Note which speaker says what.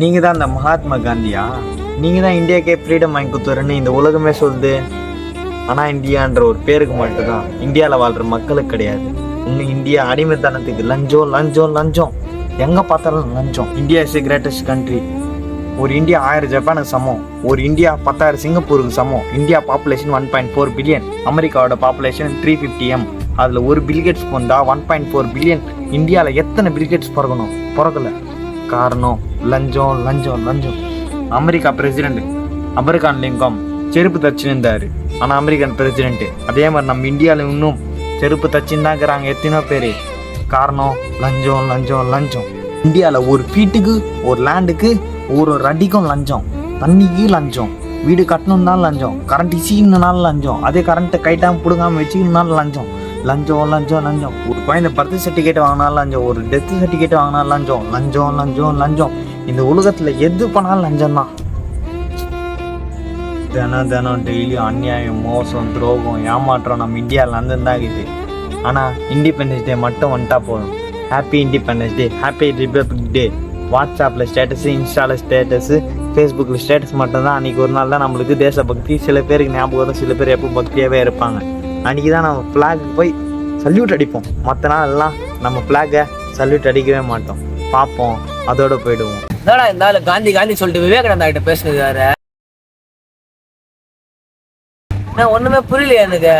Speaker 1: நீங்க தான் அந்த மகாத்மா காந்தியா? நீங்க தான் இந்தியாக்கே ஃப்ரீடம் வாங்கி கொடுத்துறேன்னு இந்த உலகமே சொல்லுது. ஆனா இந்தியான்ற ஒரு பேருக்கு மட்டும்தான், இந்தியாவில் வாழ்ற மக்களுக்கு கிடையாது. இன்னும் இந்தியா அடிமைத்தனத்துக்கு லஞ்சம் லஞ்சம் லஞ்சம், எங்க பார்த்தாலும் லஞ்சம். India is the greatest country. ஒரு இந்தியா 1000 ஜப்பானுக்கு சமம், ஒரு இந்தியா 10,000 சிங்கப்பூருக்கு சமம். இந்தியா பாப்புலேஷன் 1.4 பில்லியன், அமெரிக்காவோட பாப்புலேஷன் 350 M. அதில் ஒரு பில்கேட்ஸ் போந்தா 1.4 பில்லியன். இந்தியாவில் எத்தனை பில்கேட்ஸ் பிறக்கணும்? பிறக்கல. காரணம் லஞ்சம் லஞ்சம் லஞ்சம். அமெரிக்கா பிரசிடென்ட் அப்ரஹாம் லிங்கன் செருப்பு தச்சுன்னு இருந்தார். ஆனால் அமெரிக்கன் பிரசிடென்ட். அதே மாதிரி நம்ம இந்தியாவில் இன்னும் செருப்பு தச்சுன்னு தான் இருக்கிறாங்க எத்தனையோ பேர். காரணம் லஞ்சம் லஞ்சம் லஞ்சம். இந்தியாவில் ஒரு ஃபீட்டுக்கு, ஒரு லேண்டுக்கு, ஒரு அடிக்கும் லஞ்சம். தண்ணிக்கு லஞ்சம், வீடு கட்டணும்னாலும் லஞ்சம், கரண்ட் இசிக்கணுனாலும் லஞ்சம், அதே கரண்ட்டை கைட்டாமல் பிடுங்காமல் வச்சுக்கணுனாலும் லஞ்சம். லஞ்சம் லஞ்சம் லஞ்சம். ஒரு குழந்தை பர்த் சர்டிஃபிகேட் வாங்கினாலும் லஞ்சம், ஒரு டெத் சர்டிஃபிகேட் வாங்கினாலும் லஞ்சம். லஞ்சம் லஞ்சம் லஞ்சம். இந்த உலகத்தில் எது பண்ணாலும் லஞ்சம் தான். தினம் தினம் டெய்லி அநியாயம், மோசம், துரோகம், ஏமாற்றம் நம்ம இந்தியாவில் நடந்துதான் இருக்குது. ஆனால் இண்டிபெண்டன்ஸ் டே மட்டும் வந்துட்டா போதும். Happy independence day, happy republic day. வாட்ஸ்அப்பில் ஸ்டேட்டஸு, இன்ஸ்டாவில் ஸ்டேட்டஸு, ஃபேஸ்புக்கில் ஸ்டேட்டஸ் மட்டும்தான். அன்றைக்கி ஒரு நாள் தான் நம்மளுக்கு தேசபக்தி. சில பேருக்கு ஞாபகம் வரும், சில பேர் எப்போ பக்தியாகவே இருப்பாங்க. அன்றைக்கி தான் நம்ம ஃப்ளாக்கு போய் சல்யூட் அடிப்போம். மற்ற நாள் எல்லாம் நம்ம ஃப்ளாகை சல்யூட் அடிக்கவே மாட்டோம். பார்ப்போம், அதோடு போயிடுவோம்.
Speaker 2: என்னடா இருந்தாலும் காந்தி காந்தி சொல்லிட்டு விவேகானந்தா கிட்ட பேசுனது வேற. ஒண்ணுமே புரியலையா எனக்கு.